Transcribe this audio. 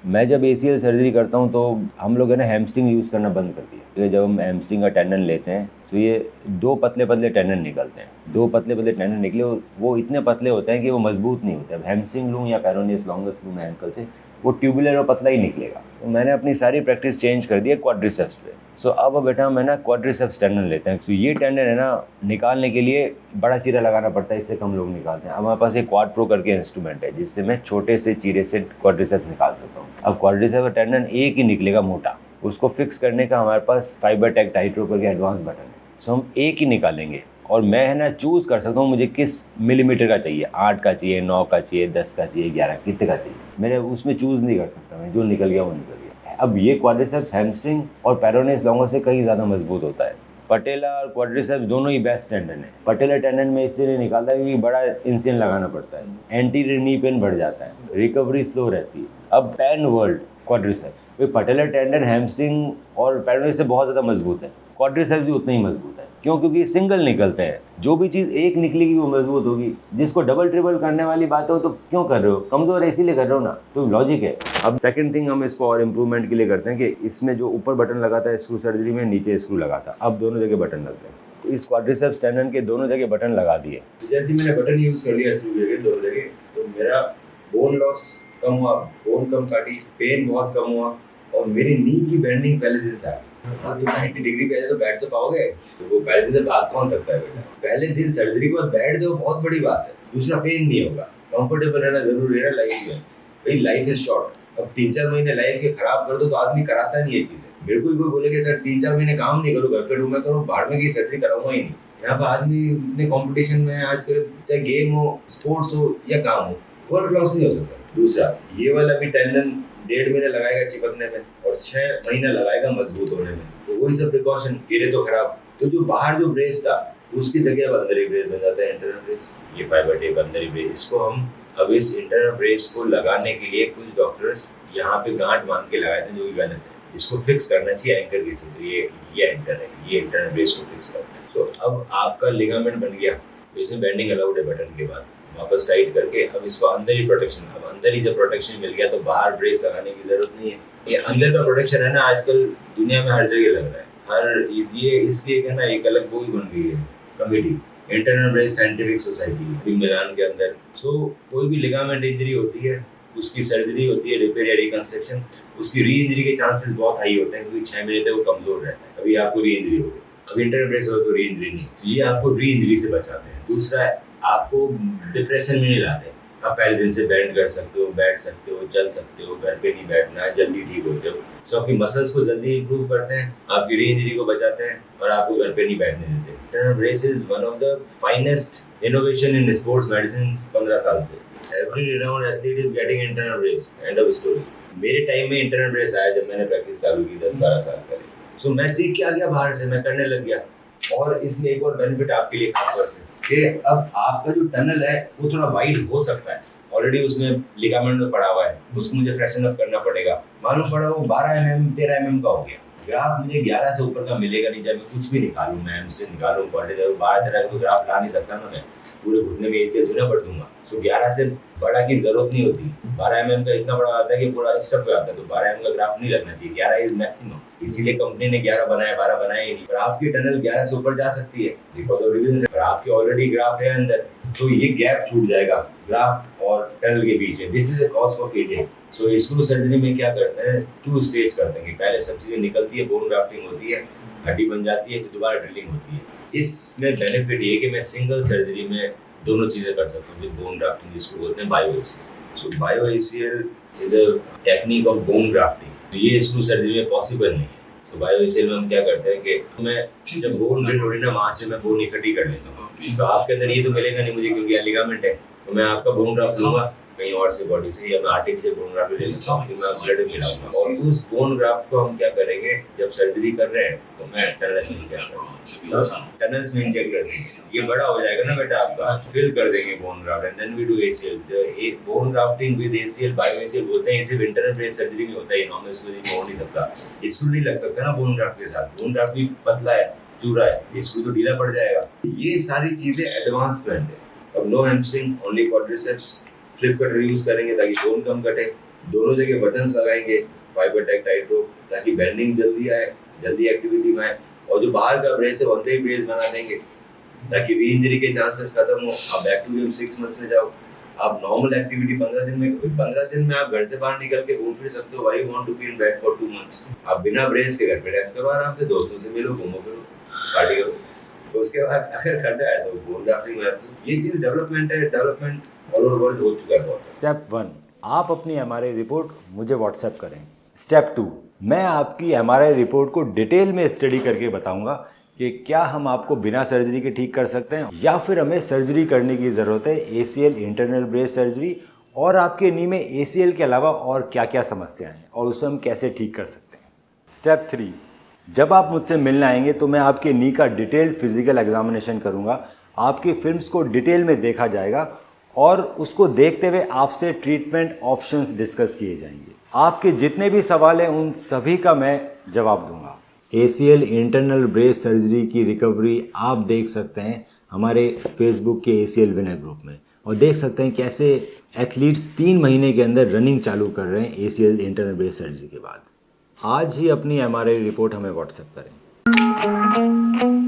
मैं जब ACL surgery करता हूँ तो हम लोग है ना हैमस्ट्रिंग यूज़ करना बंद कर दिया, क्योंकि जब हम हैमस्ट्रिंग का टेंडन लेते हैं तो ये 2 पतले-पतले टेंडन निकलते हैं। 2 पतले-पतले टेंडन निकले वो इतने पतले होते हैं कि वो मजबूत नहीं होते। अब हैमस्ट्रिंग लूँ या पेरोनियस लॉन्गस लूँ मैं एंकल से, वो ट्यूबुलर और पतला ही निकलेगा। तो मैंने अपनी सारी प्रैक्टिस चेंज कर दी है क्वाड्रिसेप्स पे। सो अब बेटा हम है ना क्वाड्रिसेप्स टेंडन लेते हैं। तो ये टेंडन है ना निकालने के लिए बड़ा चीरा लगाना पड़ता है, इससे कम लोग निकालते हैं। अब हमारे पास एक क्वाड प्रो करके इंस्ट्रूमेंट है जिससे मैं छोटे से चीरे से क्वाड्रिसेप्स निकाल सकता हूँ। अब क्वाड्रिसेप्स का टेंडन एक ही निकलेगा मोटा, उसको फिक्स करने का हमारे पास फाइबरटेक टाइट्रो करके एडवांस बटन है। सो हम एक ही निकालेंगे और मैं है ना चूज़ कर सकता हूँ मुझे किस मिलीमीटर का चाहिए, 8 का चाहिए, 9 का चाहिए, 10 का चाहिए, 11 कितने का चाहिए। मेरे उसमें चूज़ नहीं कर सकता मैं, जो निकल गया वो निकल गया। अब ये क्वाड्रिसेप्स हैमस्ट्रिंग और पेरोनियस लॉन्गस से कहीं ज़्यादा मजबूत होता है। पटेला और क्वाड्रिसेप्स दोनों ही बेस्ट टेंडन है। पटेला टेंडन में इसलिए नहीं निकालता क्योंकि बड़ा इंसियन लगाना पड़ता है, एंटीरियर नी पेन बढ़ जाता है, रिकवरी स्लो रहती है। अब पैन वर्ल्ड क्वाड्रिसेप्स, पटेला टेंडन हैमस्ट्रिंग और पेरोनियस से बहुत ज़्यादा मजबूत है, क्वाड्रिसेप्स भी उतना ही मजबूत है। क्यों? क्योंकि सिंगल निकलते हैं। जो भी चीज़ एक निकलेगी वो मजबूत होगी। जिसको डबल ट्रिपल करने वाली बात हो तो क्यों कर रहे हो, कमज़ोर है इसीलिए कर रहे हो ना, तो लॉजिक है। अब सेकंड थिंग हम इसको और इम्प्रूवमेंट के लिए करते हैं कि इसमें जो ऊपर बटन लगा था स्क्रू सर्जरी में, नीचे स्क्रू लगा था, अब दोनों जगह बटन लगते हैं। तो इस क्वाड्रिसेप्स टेंडन के दोनों जगह बटन लगा दिए। जैसे मैंने बटन यूज कर लिया स्क्रू जगह दोनों जगह, तो मेरा बोन लॉस कम हुआ, बोन कम काटी, पेन बहुत कम हुआ और मेरी नी की बेंडिंग पहले दिन से आ गई। अब 90 डिग्री पे तो बैठ तो पाओगे, तो वो पहले दिन से भाग कौन सकता है बेटा। पहले दिन सर्जरी के बाद बैठ जाओ, बहुत बड़ी बात है। दूसरा पेन नहीं होगा, कंफर्टेबल रहना जरूरी है लाइफ में। भाई लाइफ इज शॉर्ट। अब 3-4 महीने लाइफ के खराब कर दो तो आदमी कराता नहीं है चीजें। मेरे को कोई बोलेगा सर 3-4 महीने काम नहीं करो, घर पे रूम में करो, बाहर में की सर्जरी कराऊंगा ही नहीं। यहाँ पर आदमी इतने कॉम्पिटिशन में आजकल, चाहे गेम हो, स्पोर्ट्स हो या काम हो, वर्क लॉस नहीं हो सकता। दूसरा ये वाला भी टेंडन 1.5 महीने लगाएगा चिपकने में और 6 महीने लगाएगा मजबूत होने में। तो वही सब प्रिकॉशन, गिरे तो खराब। तो जो बाहर जो ब्रेस था उसकी जगह अब अंदर ही ब्रेस बन जाता है, इंटरनल ब्रेस। ये फाइबर टेप अंदर ही ब्रेस। इसको हम अब इस इंटरनल ब्रेस को लगाने के लिए कुछ डॉक्टर्स यहाँ पे गांठ बांध के लगाए थे, जो कि गलत है। इसको फिक्स करना चाहिए एंकर के थ्रू। ये एंकर है, ये इंटरनल ब्रेस को फिक्स करना है। तो अब आपका लिगामेंट बन गया, तो इसमें बेंडिंग अलाउड है बटन के बाद। वापस टाइट करके अब इसको अंदर ही प्रोटेक्शन, अब अंदर ही जब प्रोटेक्शन मिल गया तो बाहर ब्रेस लगाने की जरूरत नहीं है। ये अंदर का प्रोटेक्शन है ना, आजकल दुनिया में हर जगह लग रहा है। हर ये इसकी एक है ना एक अलग वो ही बन गई है committee, internal brace scientific society Milan के अंदर। सो कोई भी लिगामेंट इंजरी होती है, उसकी सर्जरी होती है, रिपेयर या रिकंस्ट्रक्शन, उसकी री इंजरी के चांसेस बहुत हाई होते हैं, क्योंकि 6 महीने तक वो कमजोर रहता है। अभी आपको री इंजरी हो गई, अब इंटरनल ब्रेस हो तो री इंजरी नहीं, तो ये आपको री इंजरी से बचाते हैं। दूसरा है, आपको डिप्रेशन में नहीं लाते। आप पहले दिन से बैंड कर सकते हो, बैठ सकते हो, चल सकते हो, घर पे नहीं बैठना है, जल्दी ठीक होते हो। सो आपकी मसल्स को जल्दी इंप्रूव करते हैं, आपकी री इंजरी को बचाते हैं और आपको घर पे नहीं बैठने देते। Internal brace is one of the finest innovation in sports medicine 15 साल से। Every renowned athlete is getting internal brace, end of story. मेरे टाइम में इंटरनल ब्रेस आया जब मैंने प्रैक्टिस चालू की 10-12 साल पहले। सो मैं सीख के आ गया बाहर से, मैं करने लग गया। और इसमें एक और बेनिफिट आपके लिए खास तौर से कि अब आपका जो टनल है वो थोड़ा वाइड हो सकता है। ऑलरेडी उसमें लिगामेंट में पड़ा हुआ है, उसको मुझे फ्रेशन अप करना पड़ेगा। मालूम पड़ा वो 12 mm 13 mm का हो गया। ग्राफ मुझे 11 से ऊपर का मिलेगा नहीं, चाहे मैं कुछ भी निकालूं, मैं एम से निकालूं, 12-13 तो ग्राफ ला नहीं सकता ना, मैं पूरे घुटने में ACL धुना पड़ दूंगा। तो 11 से बड़ा की जरूरत नहीं होती। 12 mm का इतना बड़ा आता है कि पूरा स्टफ हो जाता है, तो 12 mm का ग्राफ नहीं लगना चाहिए, 11 इज मैक्सिमम। इसीलिए कंपनी ने 11 बनाया, 12 बनाया ही नहीं। पर आपकी टनल 11 से ऊपर जा सकती है बिकॉज ऑफ रिविजन से। आपके ऑलरेडी ग्राफ है अंदर, तो ये गैप छूट जाएगा ग्राफ और टनल के बीच में। This is a cause for feeding. So screw surgery में क्या करते हैं, 2 स्टेज करते हैं। पहले सब चीजें निकलती है, बोन ग्राफ्टिंग होती है, हड्डी बन जाती है, फिर दोबारा ड्रिलिंग होती है। इसमें बेनिफिट ये कि मैं सिंगल सर्जरी में दोनों चीजें कर सकता हूँ। विद बोन ग्राफ्टिंग, जिसको बोलते हैं bio ACL। So bio ACL is a technique of bone grafting. तो ये स्क्रू सर्जरी में पॉसिबल नहीं है। तो बायो ACL में हम क्या करते हैं कि मैं जब बोन ड्रिल हो रही ना, वहाँ से मैं बोन इकट्ठी कर लेता हूँ। तो आपके अंदर ये तो मिलेगा नहीं मुझे, क्योंकि लिगामेंट है। तो मैं आपका बोन ग्राफ्ट लूंगा कहीं और से बॉडी से, या मैं आर्टिफिशियल बोन ग्राफ्ट ले लेता हूँ, मैं ब्लड मिलाऊंगा। और उस बोन ग्राफ्ट को हम क्या करेंगे, जब सर्जरी कर रहे हैं तो मैं टनल्स में इंजेक्ट करूंगा। टनल्स में इंजेक्ट कर देंगे, ये बड़ा हो जाएगा ना बेटा आपका, फिल कर देंगे bone graft and then we do ACL। Bone grafting with ACL, bio ACL बोलते हैं। इसे इंटरनल ब्रेस सर्जरी में होता है, नॉर्मल सर्जरी में हो नहीं सकता। स्क्रू नहीं लग सकता ना बोन ग्राफ्ट के साथ, बोन ग्राफ्ट भी पतला है, चूरा है, स्क्रू तो ढीला पड़ जाएगा। ये सारी चीजें एडवांसमेंट है। अब no hamstring, only quadriceps, flip cutter use करेंगे ताकि बोन कम कटे, दोनों जगह बटन्स लगाएंगे फाइबर टेक टाइट रोप, ताकि बेंडिंग जल्दी आए, जल्दी एक्टिविटी में आए। और जो बाहर का ब्रेस है वनडे ब्रेस बना देंगे ताकि री इंजरी के चांसेस खत्म हो। आप बैक टू गेम 6 मंथ्स में जाओ। आप नॉर्मल एक्टिविटी 15 दिन में आप घर से बाहर निकल के घूम फिर सकते हो। Why you want to be in bed for 2 months? आप बिना ब्रेस के घर पे रेस्ट करो, आराम से दोस्तों से मिलो, घूमो फिरो, पार्टी करो। तो उसके बाद अगर खड्डा है तो बोन ड्राफ्टिंग में ये चीज डेवलपमेंट है, डेवलपमेंट ऑल ओवर वर्ल्ड हो चुका है बहुत। स्टेप 1, आप अपनी एमआरआई रिपोर्ट मुझे व्हाट्सएप करें। स्टेप 2, मैं आपकी एमआरआई रिपोर्ट को डिटेल में स्टडी करके बताऊंगा कि क्या हम आपको बिना सर्जरी के ठीक कर सकते हैं या फिर हमें सर्जरी करने की ज़रूरत है, एसीएल इंटरनल ब्रेस सर्जरी, और आपके नी में एसीएल के अलावा और क्या क्या समस्याएं हैं और उसे हम कैसे ठीक कर सकते हैं। स्टेप 3, जब आप मुझसे मिलने आएंगे तो मैं आपके नी का डिटेल्ड फिजिकल एग्जामिनेशन करूंगा। आपकी फिल्म्स को डिटेल में देखा जाएगा और उसको देखते हुए आपसे ट्रीटमेंट ऑप्शंस डिस्कस किए जाएंगे। आपके जितने भी सवाल हैं उन सभी का मैं जवाब दूंगा। एसीएल इंटरनल ब्रेस सर्जरी की रिकवरी आप देख सकते हैं हमारे फेसबुक के एसीएल विनर ग्रुप में, और देख सकते हैं कैसे एथलीट्स 3 महीने के अंदर रनिंग चालू कर रहे हैं एसीएल इंटरनल ब्रेस सर्जरी के बाद। आज ही अपनी एमआरआई रिपोर्ट हमें व्हाट्सएप करें।